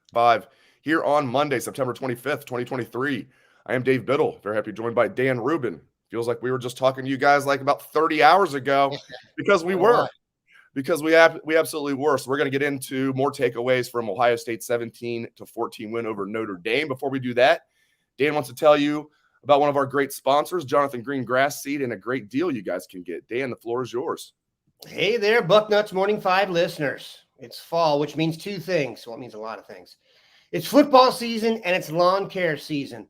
5 here on Monday, September 25th, 2023. I am Dave Biddle. Very happy to be joined by Dan Rubin. Feels like we were just talking to you guys like about 30 hours ago because we were. Because we absolutely were. So we're going to get into more takeaways from Ohio State's 17-14 win over Notre Dame. Before we do that, Dan wants to tell you about one of our great sponsors, Jonathan Green Grass Seed, and a great deal you guys can get. Dan, the floor is yours. Hey there, Bucknuts Morning 5 listeners. It's fall, which means two things. Well, it means a lot of things. It's football season and it's lawn care season.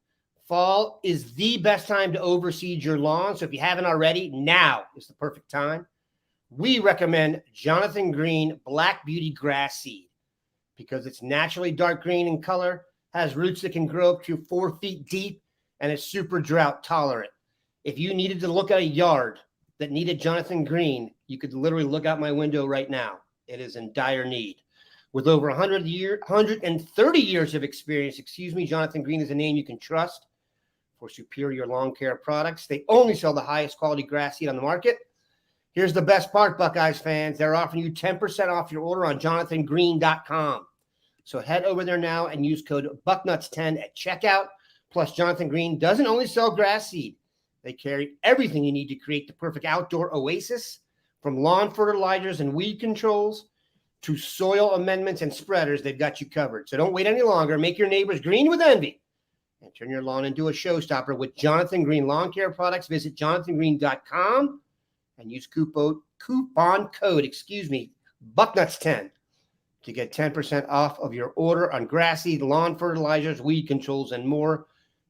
Fall is the best time to overseed your lawn. So if you haven't already, now is the perfect time. We recommend Jonathan Green Black Beauty Grass Seed because it's naturally dark green in color, has roots that can grow up to 4 feet deep, and is super drought tolerant. If you needed to look at a yard that needed Jonathan Green, you could literally look out my window right now. It is in dire need. With over 130 years of experience, Jonathan Green is a name you can trust for superior lawn care products. They only sell the highest quality grass seed on the market. Here's the best part, Buckeyes fans. They're offering you 10% off your order on jonathangreen.com. So head over there now and use code Bucknuts10 at checkout. Plus, Jonathan Green doesn't only sell grass seed. They carry everything you need to create the perfect outdoor oasis, from lawn fertilizers and weed controls to soil amendments and spreaders. They've got you covered. So don't wait any longer. Make your neighbors green with envy and turn your lawn into a showstopper with Jonathan Green lawn care products. Visit jonathangreen.com and use coupon code, Bucknuts10 to get 10% off of your order on grass seed, lawn fertilizers, weed controls, and more.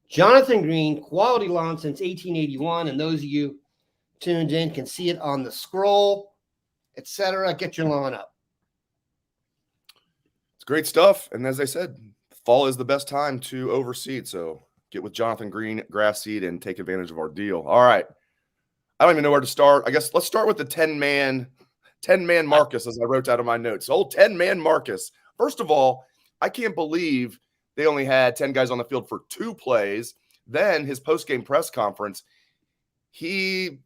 Jonathan Green, quality lawn since 1881, and those of you tuned in can see it on the scroll, etc. Get your lawn up. It's great stuff. And as I said, fall is the best time to overseed. So get with Jonathan Green Grass Seed and take advantage of our deal. All right. I don't even know where to start. I guess let's start with the 10-man Marcus, as I wrote out of my notes. Old 10-man Marcus. First of all, I can't believe they only had 10 guys on the field for 2 plays. Then his post-game press conference, he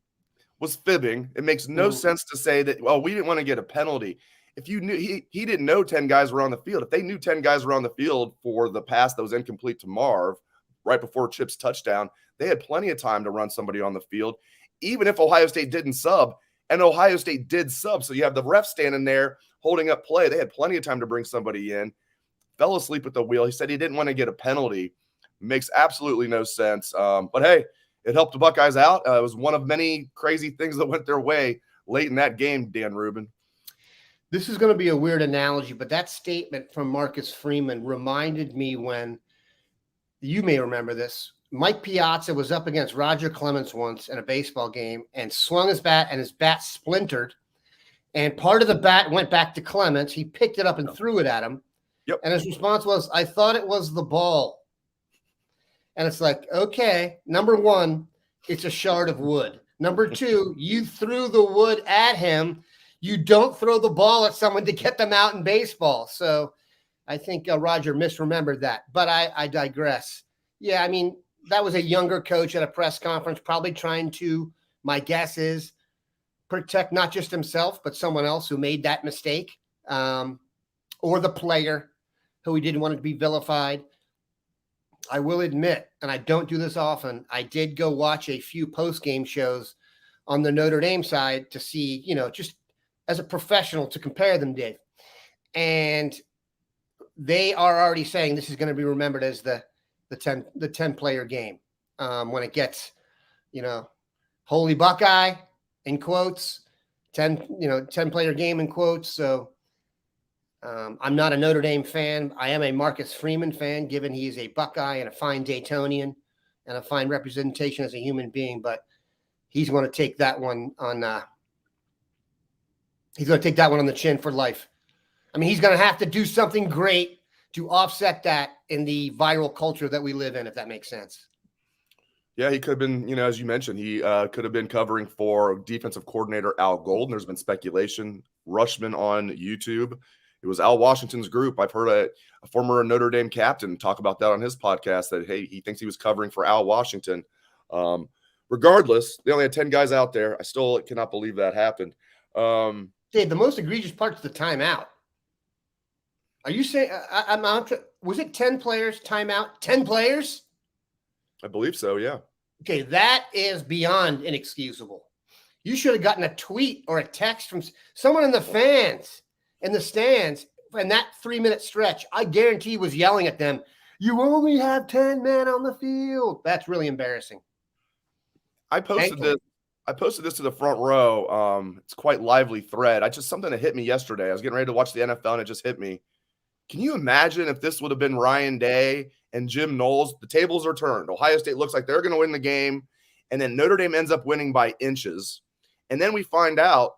was fibbing. It makes no sense to say that, well, we didn't want to get a penalty. If you knew he didn't know 10 guys were on the field. If they knew 10 guys were on the field for the pass that was incomplete to Marv right before Chip's touchdown, they had plenty of time to run somebody on the field, even if Ohio State didn't sub. And Ohio State did sub. So you have the ref standing there holding up play. They had plenty of time to bring somebody in. Fell asleep at the wheel. He said he didn't want to get a penalty. Makes absolutely no sense. But hey, it helped the Buckeyes out. It was one of many crazy things that went their way late in that game, Dan Rubin. This is going to be a weird analogy, but that statement from Marcus Freeman reminded me when, you may remember this, Mike Piazza was up against Roger Clemens once in a baseball game and swung his bat, and his bat splintered. And part of the bat went back to Clemens. He picked it up and threw it at him. Yep. And his response was, "I thought it was the ball." And it's like, okay, number one, it's a shard of wood. Number two, you threw the wood at him. You don't throw the ball at someone to get them out in baseball. So I think Roger misremembered that. But I digress. Yeah, I mean, that was a younger coach at a press conference, probably trying to, my guess is, protect not just himself, but someone else who made that mistake, or the player who he didn't want to be vilified. I will admit, and I don't do this often, I did go watch a few post-game shows on the Notre Dame side to see, just as a professional to compare them, Dave. And they are already saying this is going to be remembered as the 10-player game. When it gets, holy Buckeye in quotes, 10-player game in quotes. So I'm not a Notre Dame fan. I am a Marcus Freeman fan, given he is a Buckeye and a fine Daytonian and a fine representation as a human being. But he's going to take that one on. He's going to take that one on the chin for life. I mean, he's going to have to do something great to offset that in the viral culture that we live in, if that makes sense. Yeah, he could have been, as you mentioned, he could have been covering for defensive coordinator Al Golden. There's been speculation. Rushman on YouTube. It was Al Washington's group. I've heard a former Notre Dame captain talk about that on his podcast, that, hey, he thinks he was covering for Al Washington. Regardless, they only had 10 guys out there. I still cannot believe that happened. Dave, the most egregious part is the timeout. Are you saying was it 10 players timeout? 10 players? I believe so, yeah. Okay, that is beyond inexcusable. You should have gotten a tweet or a text from someone in the fans in the stands in that 3-minute stretch. I guarantee was yelling at them, "You only have 10 men on the field." That's really embarrassing. I posted this to the front row. It's quite lively thread. Something that hit me yesterday. I was getting ready to watch the NFL and it just hit me. Can you imagine if this would have been Ryan Day and Jim Knowles? The tables are turned. Ohio State looks like they're going to win the game, and then Notre Dame ends up winning by inches. And then we find out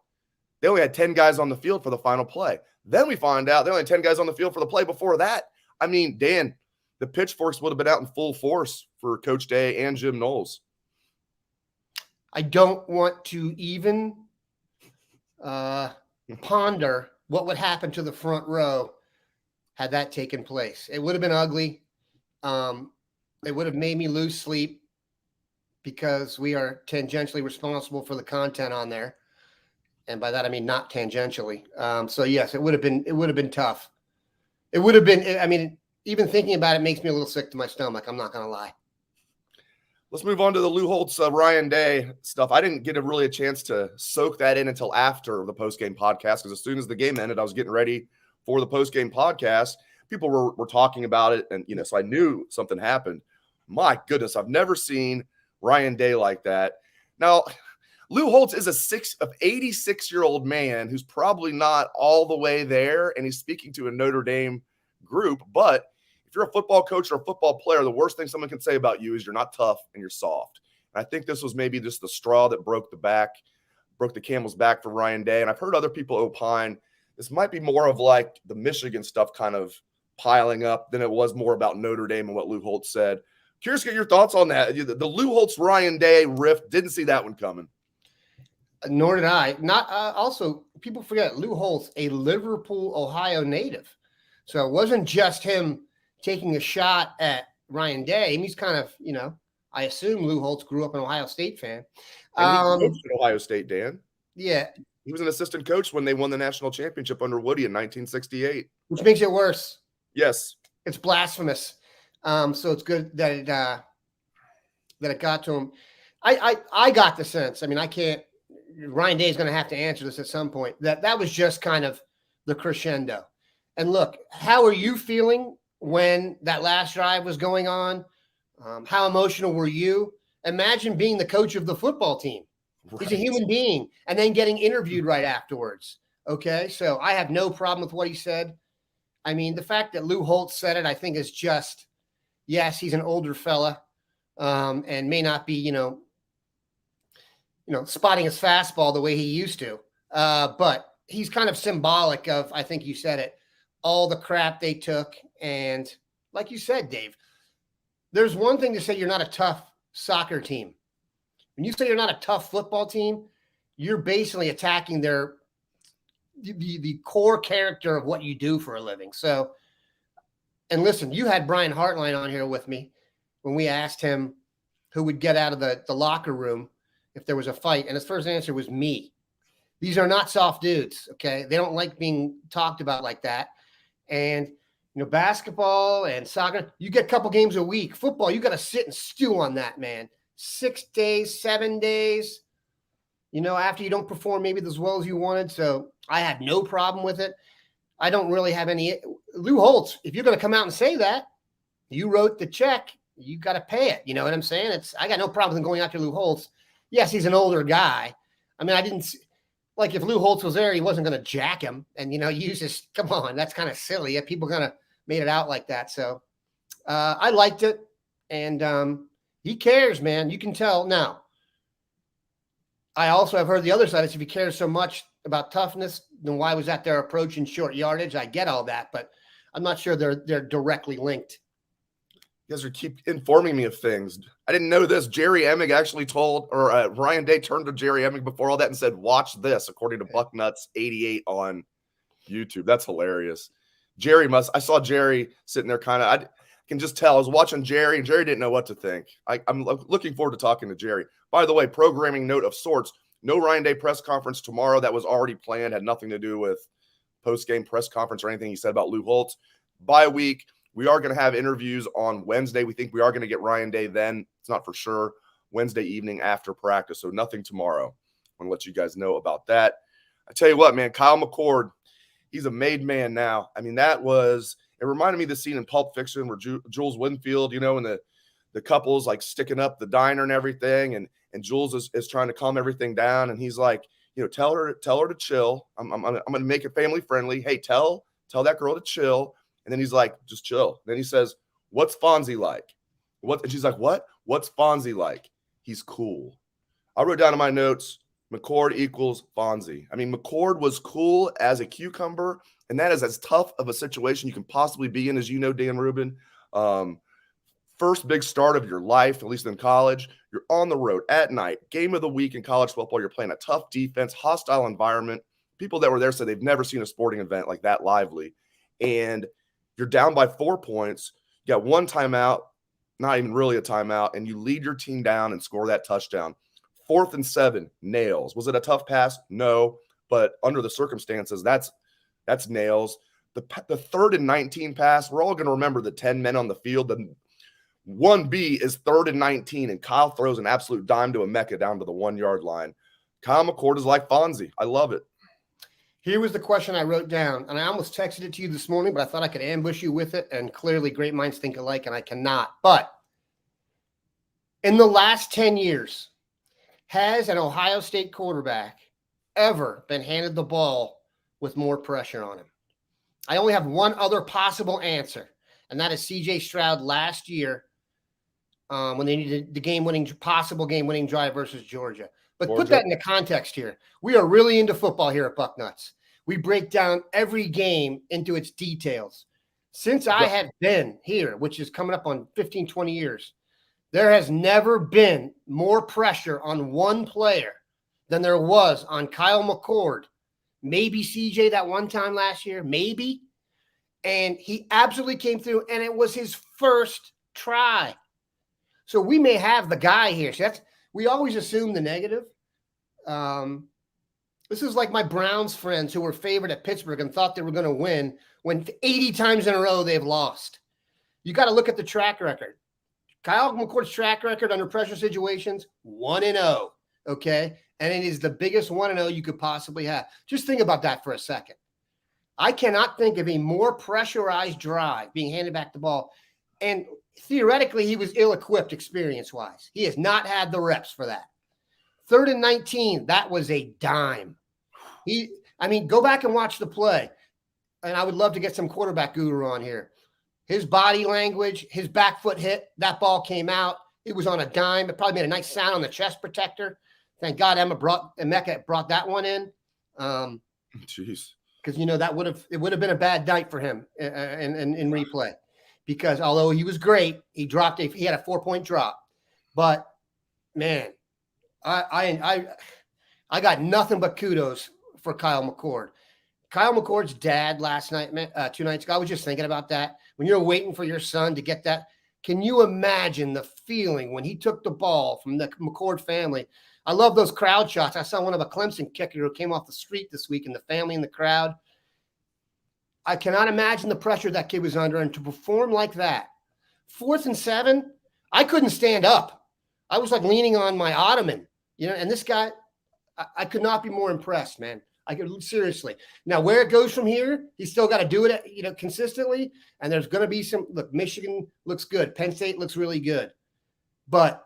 they only had 10 guys on the field for the final play. Then we find out they only had 10 guys on the field for the play before that. I mean, Dan, the pitchforks would have been out in full force for Coach Day and Jim Knowles. I don't want to even ponder what would happen to the front row had that taken place. It would have been ugly. It would have made me lose sleep because we are tangentially responsible for the content on there. And by that, I mean not tangentially. So yes, it would have been tough. It would have been, I mean, even thinking about it makes me a little sick to my stomach. I'm not going to lie. Let's move on to the Lou Holtz, Ryan Day stuff. I didn't get a chance to soak that in until after the postgame podcast, because as soon as the game ended, I was getting ready for the postgame podcast. People were talking about it, and so I knew something happened. My goodness, I've never seen Ryan Day like that. Now, Lou Holtz is a 86-year-old man who's probably not all the way there, and he's speaking to a Notre Dame group. But if you're a football coach or a football player, the worst thing someone can say about you is you're not tough and you're soft. And I think this was maybe just the straw that broke the camel's back for Ryan Day. And I've heard other people opine this might be more of like the Michigan stuff kind of piling up than it was more about Notre Dame and what Lou Holtz said. Curious to get your thoughts on that. The Lou Holtz Ryan Day riff, didn't see that one coming. Nor did I. Not also, people forget Lou Holtz, a Liverpool, Ohio native. So it wasn't just him taking a shot at Ryan Day. And he's kind of, I assume Lou Holtz grew up an Ohio State fan. And he coached at Ohio State, Dan. Yeah. He was an assistant coach when they won the national championship under Woody in 1968. Which makes it worse. Yes. It's blasphemous. So it's good that it got to him. I got the sense. I mean, Ryan Day is going to have to answer this at some point. That was just kind of the crescendo. And look, how are you feeling when that last drive was going on? How emotional were you? Imagine being the coach of the football team. Right. He's a human being, and then getting interviewed right afterwards. Okay, so I have no problem with what he said. I mean, the fact that Lou Holtz said it, I think, is just, yes, he's an older fella, and may not be, spotting his fastball the way he used to. But he's kind of symbolic of, I think you said it, all the crap they took. And like you said, Dave, there's one thing to say you're not a tough soccer team. When you say you're not a tough football team, you're basically attacking the core character of what you do for a living. So, and listen, you had Brian Hartline on here with me when we asked him who would get out of the locker room if there was a fight. And his first answer was me. These are not soft dudes, okay? They don't like being talked about like that. And, basketball and soccer, you get a couple games a week. Football, you got to sit and stew on that, man. 6 days, 7 days, after you don't perform maybe as well as you wanted. So I had no problem with it. I don't really have any. Lou Holtz, if you're going to come out and say that, you wrote the check, you got to pay it. You know what I'm saying? I got no problem with going after Lou Holtz. Yes, he's an older guy. I mean, I didn't like if Lou Holtz was there, he wasn't going to jack him and, use his, come on, that's kind of silly. People kind of made it out like that. So I liked it. And he cares, man. You can tell. Now, I also have heard the other side. If he cares so much about toughness, then why was that their approach in short yardage? I get all that, but I'm not sure they're directly linked. You guys keep informing me of things. I didn't know this. Jerry Emig actually told, or Ryan Day turned to Jerry Emig before all that and said, "Watch this," according to Bucknuts 88 on YouTube. That's hilarious. I saw Jerry sitting there kind of, I can just tell. I was watching Jerry, and Jerry didn't know what to think. I'm looking forward to talking to Jerry. By the way, programming note of sorts, no Ryan Day press conference tomorrow. That was already planned, had nothing to do with post-game press conference or anything he said about Lou Holtz. Bye week. We are going to have interviews on Wednesday. We think we are going to get Ryan Day then. It's not for sure. Wednesday evening after practice, so nothing tomorrow. I want to let you guys know about that. I tell you what, man, Kyle McCord, he's a made man now. I mean, it reminded me of the scene in Pulp Fiction where Jules Winfield, and the couple's like sticking up the diner and everything, and Jules is trying to calm everything down, and he's like, tell her to chill. I'm gonna make it family friendly. Hey, tell that girl to chill. And then he's like, just chill. Then he says, what's Fonzie like? And she's like, what? What's Fonzie like? He's cool. I wrote down in my notes, McCord equals Fonzie. I mean, McCord was cool as a cucumber, and that is as tough of a situation you can possibly be in, as you know, Dan Rubin. First big start of your life, at least in college. You're on the road at night, game of the week in college football. You're playing a tough defense, hostile environment. People that were there said they've never seen a sporting event like that lively. And you're down by 4 points. You got one timeout, not even really a timeout, and you lead your team down and score that touchdown. 4th and 7, nails. Was it a tough pass? No, but under the circumstances, that's nails. The 3rd and 19 pass, we're all going to remember the 10 men on the field. The 1B is 3rd and 19, and Kyle throws an absolute dime to Emeka down to the 1-yard line. Kyle McCord is like Fonzie. I love it. Here was the question I wrote down, and I almost texted it to you this morning, but I thought I could ambush you with it, and clearly great minds think alike, and I cannot. But in the last 10 years, has an Ohio State quarterback ever been handed the ball with more pressure on him? I only have one other possible answer, and that is C.J. Stroud last year when they needed the possible game-winning drive versus Georgia. But put that into context here. We are really into football here at Bucknuts. We break down every game into its details. Since I have been here, which is coming up on 15, 20 years, there has never been more pressure on one player than there was on Kyle McCord. Maybe CJ that one time last year, maybe. And he absolutely came through, and it was his first try. So we may have the guy here. So we always assume the negative. This is like my Browns friends who were favored at Pittsburgh and thought they were going to win when 80 times in a row they've lost. You got to look at the track record. Kyle McCord's track record under pressure situations, 1-0, okay? And it is the biggest 1-0 you could possibly have. Just think about that for a second. I cannot think of a more pressurized drive being handed back the ball. And theoretically, he was ill-equipped experience-wise. He has not had the reps for that. 3rd and 19, that was a dime. Go back and watch the play. And I would love to get some quarterback guru on here. His body language, his back foot hit, that ball came out. It was on a dime. It probably made a nice sound on the chest protector. Thank God Emeka brought that one in. Jeez. Because, it would have been a bad night for him in replay. Because although he was great, he had a 4-point drop. But, man, I got nothing but kudos for Kyle McCord. Kyle McCord's dad last night, 2 nights ago, I was just thinking about that. When you're waiting for your son to get that, can you imagine the feeling when he took the ball from the McCord family? I love those crowd shots. I saw one of a Clemson kicker who came off the street this week, and the family in the crowd. I cannot imagine the pressure that kid was under, and to perform like that. 4th and 7, I couldn't stand up. I was like leaning on my ottoman, and this guy, I could not be more impressed, man. Seriously. Now, where it goes from here, he's still got to do it, consistently. And there's going to be Michigan looks good. Penn State looks really good. But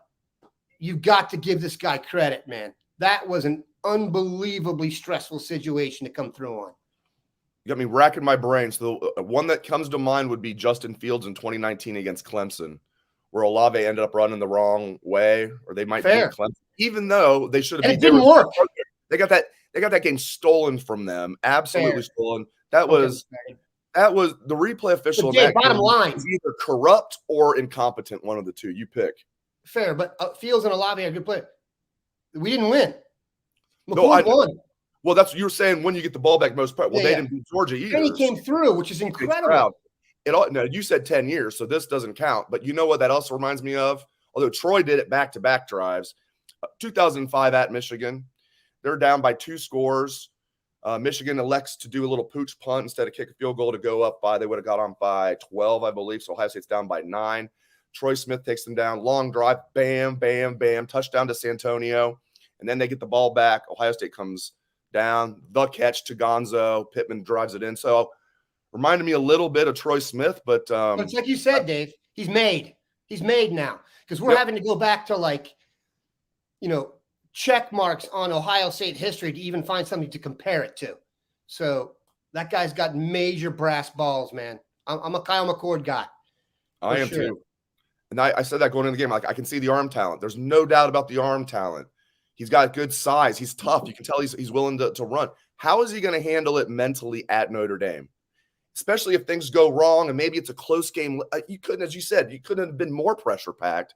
you've got to give this guy credit, man. That was an unbelievably stressful situation to come through on. You got me racking my brain. So the one that comes to mind would be Justin Fields in 2019 against Clemson, where Olave ended up running the wrong way, or they might beat Clemson, even though they should have. It didn't work. They got that game stolen from them. Absolutely stolen. That was the replay official. But bottom line, is either corrupt or incompetent. One of the two. You pick. Fair, but Fields and Olave had a good play. We didn't win. McCord won. Well, that's what you were saying when you get the ball back most part. Well, they didn't beat Georgia either. And he came through, which is incredible. No, you said 10 years, so this doesn't count. But you know what that also reminds me of? Although Troy did it back-to-back drives. 2005 at Michigan. They're down by 2 scores. Michigan elects to do a little pooch punt instead of kick a field goal to go up by, they would have got on by 12, I believe. So Ohio State's down by 9. Troy Smith takes them down. Long drive, bam, bam, bam. Touchdown to Santonio. And then they get the ball back. Ohio State comes down. The catch to Gonzo. Pittman drives it in. So reminded me a little bit of Troy Smith, but it's like you said, Dave, he's made. He's made now. Because we're having to go back to, like, you know, check marks on Ohio State history to even find something to compare it to. So that guy's got major brass balls, man. I'm a Kyle McCord guy. I am too. And I said that going into the game. Like, I can see the arm talent. There's no doubt about the arm talent. He's got good size. He's tough. You can tell he's willing to run. How is he going to handle it mentally at Notre Dame? Especially if things go wrong and maybe it's a close game. You couldn't, as you said, you couldn't have been more pressure packed.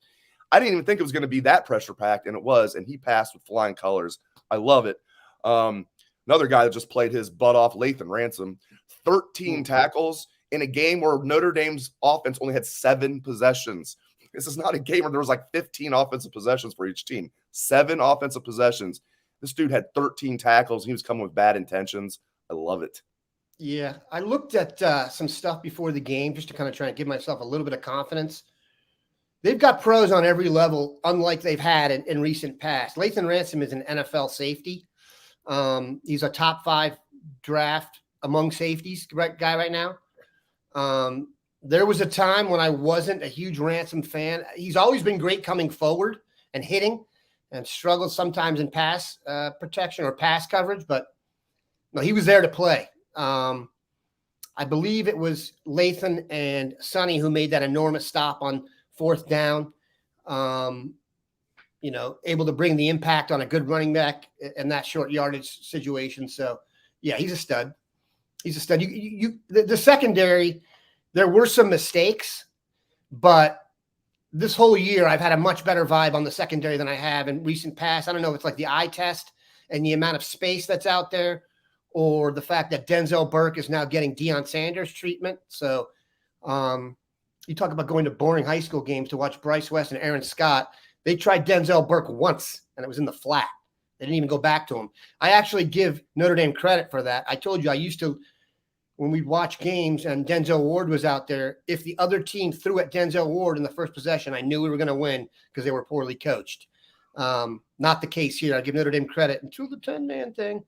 I didn't even think it was going to be that pressure packed, and it was. And he passed with flying colors. I love it. Another guy that just played his butt off, Lathan Ransom, 13 tackles in a game where Notre Dame's offense only had 7 possessions. This is not a game where there was like 15 offensive possessions for each team. 7 offensive possessions. This dude had 13 tackles. He was coming with bad intentions. I love it. Yeah, I looked at some stuff before the game just to kind of try and give myself a little bit of confidence. They've got pros on every level, unlike they've had in recent past. Lathan Ransom is an NFL safety. He's a top 5 draft among safeties guy right now. There was a time when I wasn't a huge Ransom fan. He's always been great coming forward and hitting, and struggled sometimes in pass protection or pass coverage, but no, he was there to play. I believe it was Lathan and Sonny who made that enormous stop on 4th down. You know, able to bring the impact on a good running back in that short yardage situation. So, yeah, he's a stud. He's a stud. The secondary, there were some mistakes, but this whole year I've had a much better vibe on the secondary than I have in recent past. I don't know if it's like the eye test and the amount of space that's out there, or the fact that Denzel Burke is now getting Deion Sanders treatment. So you talk about going to boring high school games to watch Bryce West and Aaron Scott. They tried Denzel Burke once, and it was in the flat. They didn't even go back to him. I actually give Notre Dame credit for that. I told you I used to, when we'd watch games and Denzel Ward was out there, if the other team threw at Denzel Ward in the first possession, I knew we were going to win because they were poorly coached. Not the case here. I give Notre Dame credit until the 10-man thing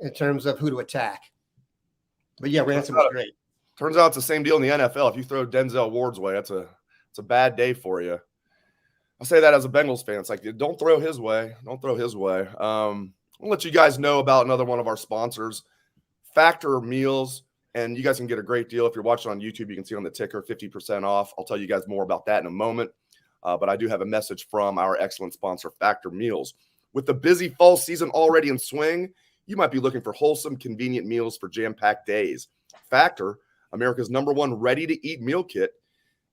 in terms of who to attack. But, yeah, Ransom was great. Turns out it's the same deal in the NFL. If you throw Denzel Ward's way, it's a bad day for you. I'll say that as a Bengals fan. It's like, don't throw his way. Don't throw his way. I'll let you guys know about another one of our sponsors, Factor Meals. And you guys can get a great deal. If you're watching on YouTube, you can see on the ticker, 50% off. I'll tell you guys more about that in a moment. But I do have a message from our excellent sponsor, Factor Meals. With the busy fall season already in swing, you might be looking for wholesome, convenient meals for jam-packed days. Factor, America's #1 ready-to-eat meal kit,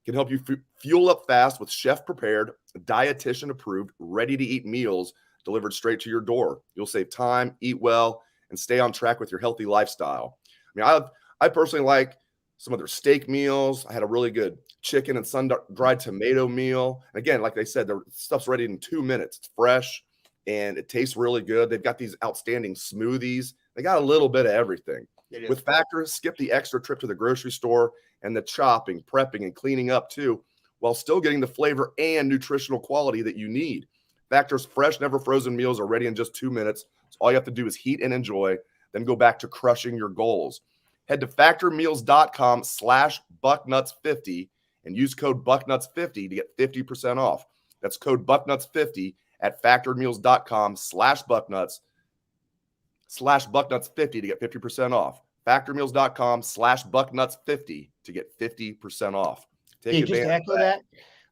can help you fuel up fast with chef-prepared, dietitian-approved, ready-to-eat meals delivered straight to your door. You'll save time, eat well, and stay on track with your healthy lifestyle. I mean, I personally like some of their steak meals. I had a really good chicken and sun-dried tomato meal. And again, like they said, their stuff's ready in 2 minutes. It's fresh, and it tastes really good. They've got these outstanding smoothies. They got a little bit of everything. With Factor, skip the extra trip to the grocery store and the chopping, prepping, and cleaning up too, while still getting the flavor and nutritional quality that you need. Factor's fresh, never frozen meals are ready in just 2 minutes. So all you have to do is heat and enjoy, then go back to crushing your goals. Head to factormeals.com/Bucknuts50 and use code Bucknuts50 to get 50% off. That's code Bucknuts50 at factormeals.com/Bucknuts50 to get 50% off. Factormeals.com/Bucknuts50 to get 50% off. Hey, just to echo that,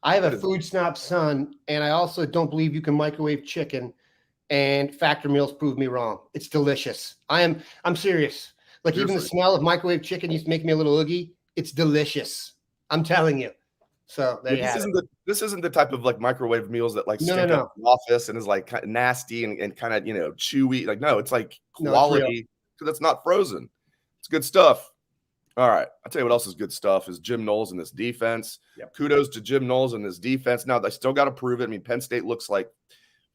I have a food snob son, and I also don't believe you can microwave chicken, and Factor Meals proved me wrong. It's delicious. I'm serious. Like, seriously, even the smell of microwave chicken used to make me a little oogie. It's delicious. I'm telling you. So there you have it. This isn't the type of like microwave meals that like stink up the office and is like kind of nasty and kind of, chewy. Like, no, it's like quality because it's not frozen. It's good stuff. All right. I'll tell you what else is good stuff is Jim Knowles in this defense. Yep. Kudos to Jim Knowles in this defense. Now, they still got to prove it. I mean, Penn State looks like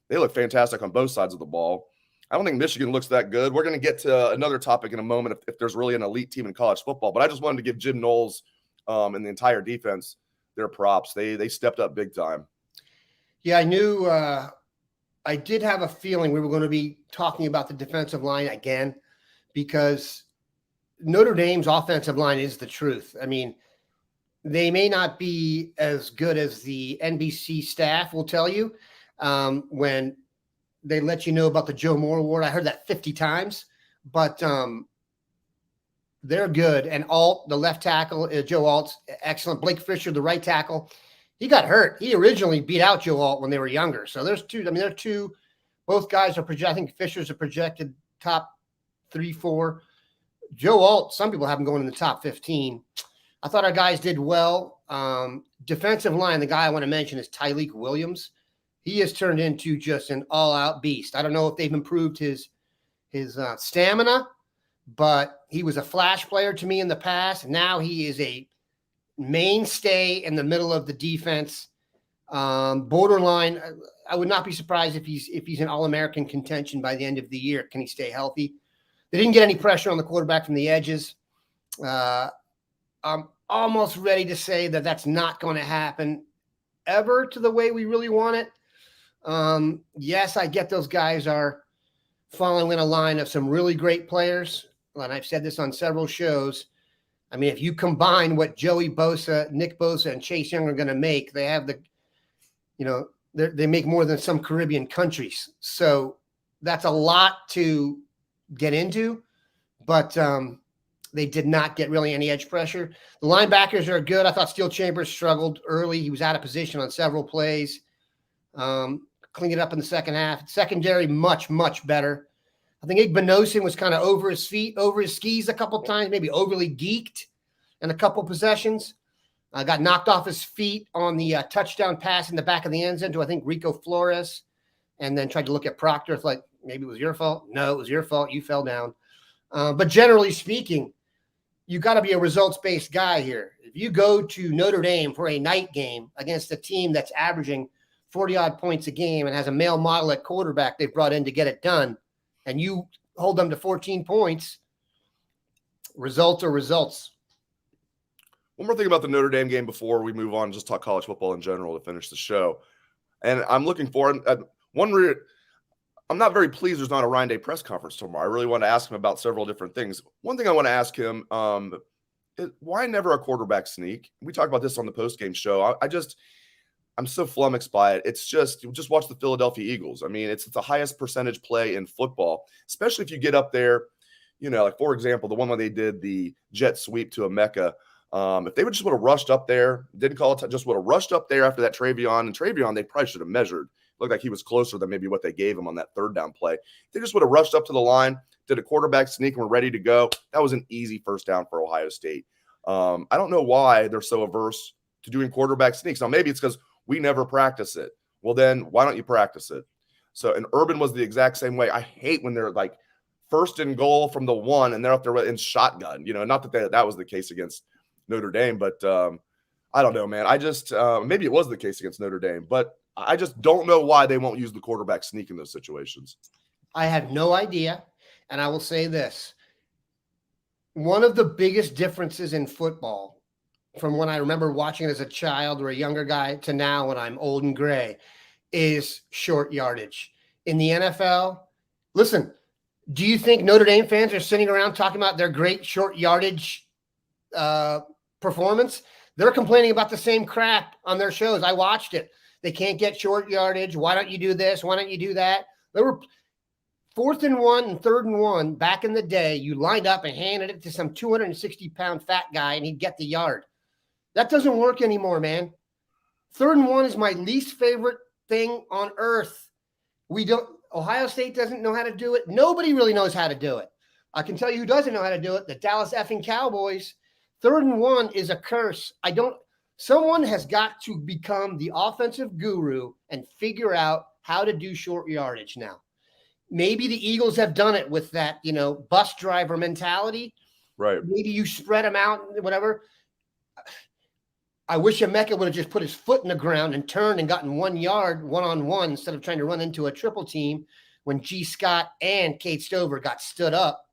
they look fantastic on both sides of the ball. I don't think Michigan looks that good. We're going to get to another topic in a moment if there's really an elite team in college football. But I just wanted to give Jim Knowles and the entire defense their props. They stepped up big time. Yeah, I knew I did have a feeling we were going to be talking about the defensive line again because Notre Dame's offensive line is the truth. I mean, they may not be as good as the NBC staff will tell you when they let you know about the Joe Moore Award. I heard that 50 times, but they're good. And Alt, the left tackle, Joe Alt's excellent. Blake Fisher, the right tackle, he got hurt. He originally beat out Joe Alt when they were younger. So there's two. I mean, there are two. Both guys are projected. I think Fisher's a projected top 3-4. Joe Alt, some people have him going in the top 15. I thought our guys did well. Defensive line, the guy I want to mention is Tyleik Williams. He has turned into just an all-out beast. I don't know if they've improved his stamina, but he was a flash player to me in the past. Now he is a mainstay in the middle of the defense. Borderline. I would not be surprised if he's an All-American contention by the end of the year. Can he stay healthy? They didn't get any pressure on the quarterback from the edges. I'm almost ready to say that that's not going to happen ever to the way we really want it. Yes, I get those guys are following a line of some really great players. And I've said this on several shows. I mean, if you combine what Joey Bosa, Nick Bosa, and Chase Young are going to make, they have they make more than some Caribbean countries. So that's a lot to get into, but they did not get really any edge pressure. The linebackers are good. I thought Steel Chambers struggled early. He was out of position on several plays. Cleaned it up in the second half. Secondary, much, much better. I think Igbinosun was kind of over his skis a couple times, maybe overly geeked in a couple possessions. Got knocked off his feet on the touchdown pass in the back of the end zone to, I think, Rico Flores, and then tried to look at Proctor like, maybe it was your fault. No, it was your fault. You fell down. But generally speaking, you got to be a results-based guy here. If you go to Notre Dame for a night game against a team that's averaging 40-odd points a game and has a male model at quarterback they've brought in to get it done, and you hold them to 14 points, results are results. One more thing about the Notre Dame game before we move on and just talk college football in general to finish the show. And I'm looking forward I'm not very pleased there's not a Ryan Day press conference tomorrow. I really want to ask him about several different things. One thing I want to ask him, is why never a quarterback sneak? We talked about this on the postgame show. I'm so flummoxed by it. It's just watch the Philadelphia Eagles. I mean, it's the highest percentage play in football, especially if you get up there, like, for example, the one where they did the jet sweep to Emeka. If they would just would have rushed up there, didn't call it, just would have rushed up there after that Travion, they probably should have measured. Looked like he was closer than maybe what they gave him on that third down play. They just would have rushed up to the line, did a quarterback sneak, and were ready to go. That was an easy first down for Ohio State. I don't know why they're so averse to doing quarterback sneaks. Now, maybe it's because we never practice it. Well, then why don't you practice it? So, and Urban was the exact same way. I hate when they're like first and goal from the 1 and they're up there in shotgun. Not that that was the case against Notre Dame, but I don't know, man. I just maybe it was the case against Notre Dame, but I just don't know why they won't use the quarterback sneak in those situations. I have no idea, and I will say this. One of the biggest differences in football from when I remember watching it as a child or a younger guy to now when I'm old and gray is short yardage. In the NFL, listen, do you think Notre Dame fans are sitting around talking about their great short yardage performance? They're complaining about the same crap on their shows. I watched it. They can't get short yardage. Why don't you do this? Why don't you do that? There were 4th and 1 and 3rd and 1 back in the day. You lined up and handed it to some 260-pound fat guy, and he'd get the yard. That doesn't work anymore, man. 3rd and 1 is my least favorite thing on earth. Ohio State doesn't know how to do it. Nobody really knows how to do it. I can tell you who doesn't know how to do it. The Dallas effing Cowboys. 3rd and 1 is a curse. Someone has got to become the offensive guru and figure out how to do short yardage now. Maybe the Eagles have done it with that, bus driver mentality. Right. Maybe you spread them out, whatever. I wish Emeka would have just put his foot in the ground and turned and gotten 1 yard one-on-one instead of trying to run into a triple team. when G. Scott and Kate Stover got stood up.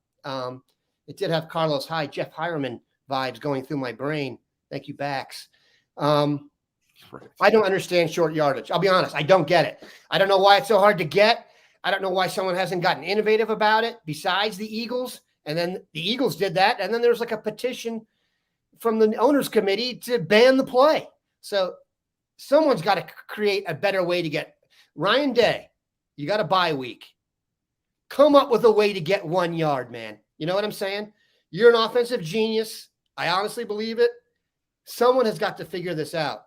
It did have Carlos Hyde, Jeff Hireman vibes going through my brain. Thank you, Bax. I don't understand short yardage. I'll be honest. I don't get it. I don't know why it's so hard to get. I don't know why someone hasn't gotten innovative about it besides the Eagles. And then the Eagles did that. And then there's like a petition from the owners committee to ban the play. So someone's got to create a better way to get Ryan Day. You got a bye week. Come up with a way to get 1 yard, man. You know what I'm saying? You're an offensive genius. I honestly believe it. Someone has got to figure this out.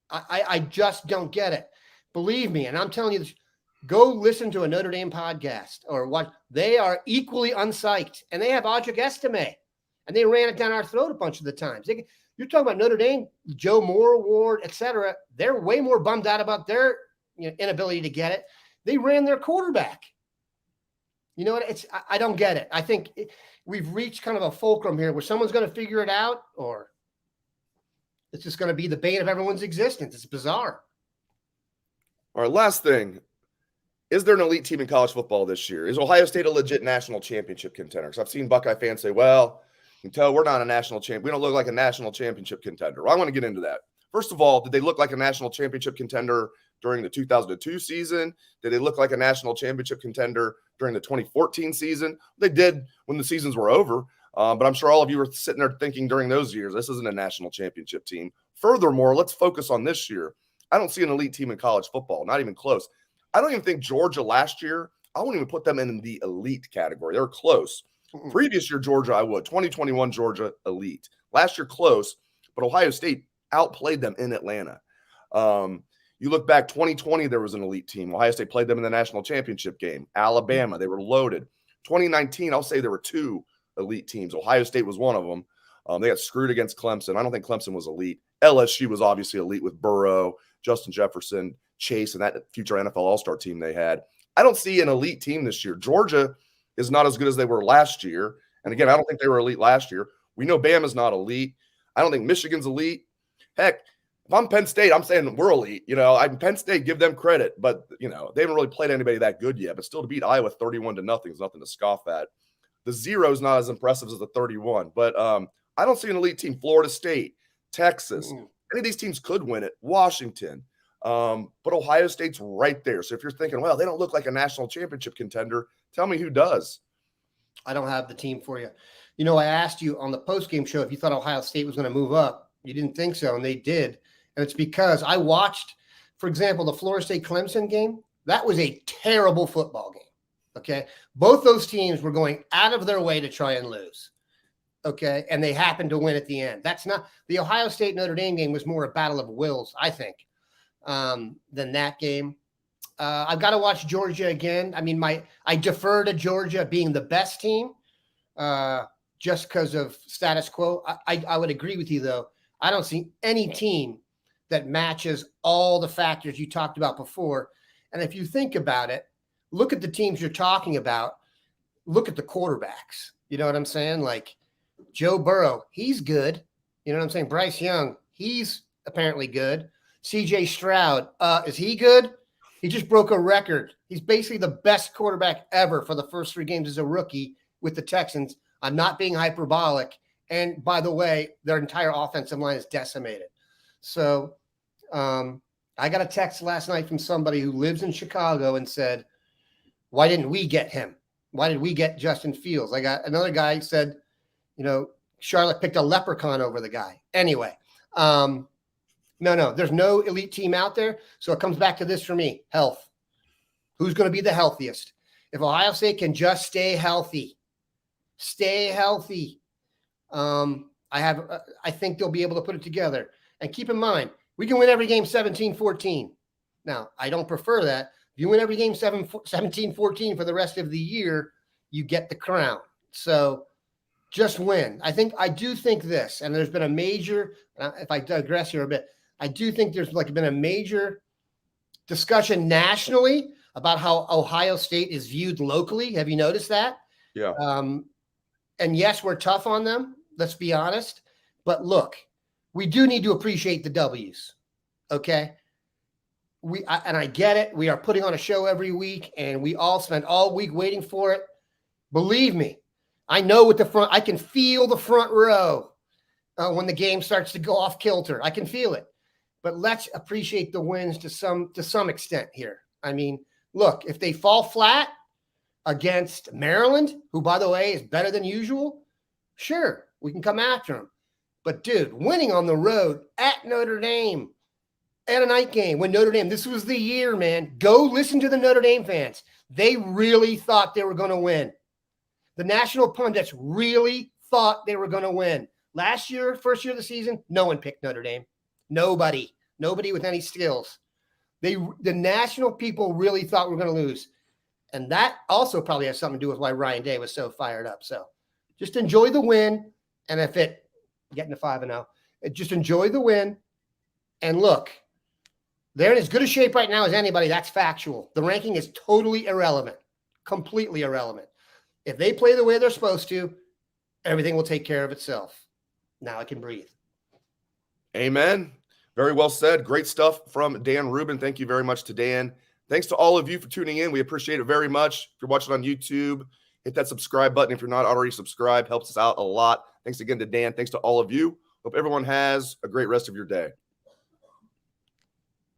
I just don't get it. Believe me. And I'm telling you this, go listen to a Notre Dame podcast or what. They are equally unpsyched, and they have Audric Estime, and they ran it down our throat a bunch of the times. You're talking about Notre Dame, Joe Moore Award, et cetera. They're way more bummed out about their inability to get it. They ran their quarterback. You know what? I don't get it. I think we've reached kind of a fulcrum here where someone's going to figure it out, or it's just going to be the bane of everyone's existence. It's bizarre. All right, last thing. Is there an elite team in college football this year? Is Ohio State a legit national championship contender? Because I've seen Buckeye fans say, well, you can tell we're not a national champ. We don't look like a national championship contender. Well, I want to get into that. First of all, did they look like a national championship contender during the 2002 season? Did they look like a national championship contender during the 2014 season? They did when the seasons were over. But I'm sure all of you were sitting there thinking during those years, this isn't a national championship team. Furthermore, let's focus on this year. I don't see an elite team in college football, not even close. I don't even think Georgia last year, I wouldn't even put them in the elite category. They were close. Previous year, Georgia, I would. 2021, Georgia, elite. Last year, close, but Ohio State outplayed them in Atlanta. You look back, 2020, there was an elite team. Ohio State played them in the national championship game. Alabama, they were loaded. 2019, I'll say there were 2 elite teams. Ohio State was one of them. They got screwed against Clemson. I don't think Clemson was elite. LSU was obviously elite with Burrow, Justin Jefferson, Chase, and that future NFL All-Star team they had. I don't see an elite team this year. Georgia is not as good as they were last year. And again, I don't think they were elite last year. We know Bama's not elite. I don't think Michigan's elite. Heck, if I'm Penn State, I'm saying we're elite. Penn State, give them credit, but they haven't really played anybody that good yet. But still, to beat Iowa 31-0 is nothing to scoff at. The 0 is not as impressive as the 31, but I don't see an elite team. Florida State, Texas, any of these teams could win it. Washington, but Ohio State's right there. So if you're thinking, well, they don't look like a national championship contender, tell me who does. I don't have the team for you. I asked you on the postgame show if you thought Ohio State was going to move up. You didn't think so, and they did. And it's because I watched, for example, the Florida State-Clemson game. That was a terrible football game. Okay. Both those teams were going out of their way to try and lose. Okay. And they happened to win at the end. That's not the Ohio State Notre Dame game was more a battle of wills, I think, than that game. I've got to watch Georgia again. I mean, I defer to Georgia being the best team just because of status quo. I would agree with you, though. I don't see any team that matches all the factors you talked about before. And if you think about it, look at the teams you're talking about. Look at the quarterbacks. You know what I'm saying? Like Joe Burrow, he's good. You know what I'm saying? Bryce Young, he's apparently good. CJ Stroud, is he good? He just broke a record. He's basically the best quarterback ever for the first 3 games as a rookie with the Texans. I'm not being hyperbolic. And by the way, their entire offensive line is decimated. So I got a text last night from somebody who lives in Chicago and said, why didn't we get him? Why did we get Justin Fields? I got another guy said, Charlotte picked a leprechaun over the guy. Anyway, no, there's no elite team out there. So it comes back to this for me, health. Who's going to be the healthiest? If Ohio State can just stay healthy, I think they'll be able to put it together. And keep in mind, we can win every game 17-14. Now, I don't prefer that. If you win every game 17-14 for the rest of the year, you get the crown. So just win. I do think this, and there's been a major, if I digress here a bit, I do think there's been a major discussion nationally about how Ohio State is viewed locally. Have you noticed that? Yeah. And yes, we're tough on them. Let's be honest. But look, we do need to appreciate the W's. Okay. I get it. We are putting on a show every week, and we all spend all week waiting for it. Believe me, I know with the front, I can feel the front row when the game starts to go off kilter. I can feel it. But let's appreciate the wins to some extent here. I mean, look, if they fall flat against Maryland, who, by the way, is better than usual, sure, we can come after them. But, dude, winning on the road at Notre Dame, at a night game when Notre Dame, this was the year, man. Go listen to the Notre Dame fans. They really thought they were going to win. The national pundits really thought they were going to win. Last year, first year of the season, no one picked Notre Dame. Nobody with any skills. The national people really thought we were going to lose. And that also probably has something to do with why Ryan Day was so fired up. So just enjoy the win. And if it, getting to 5-0, just enjoy the win. And look, they're in as good a shape right now as anybody. That's factual. The ranking is totally irrelevant, completely irrelevant. If they play the way they're supposed to, everything will take care of itself. Now I can breathe. Amen. Very well said. Great stuff from Dan Rubin. Thank you very much to Dan. Thanks to all of you for tuning in. We appreciate it very much. If you're watching on YouTube, hit that subscribe button. If you're not already subscribed, helps us out a lot. Thanks again to Dan. Thanks to all of you. Hope everyone has a great rest of your day.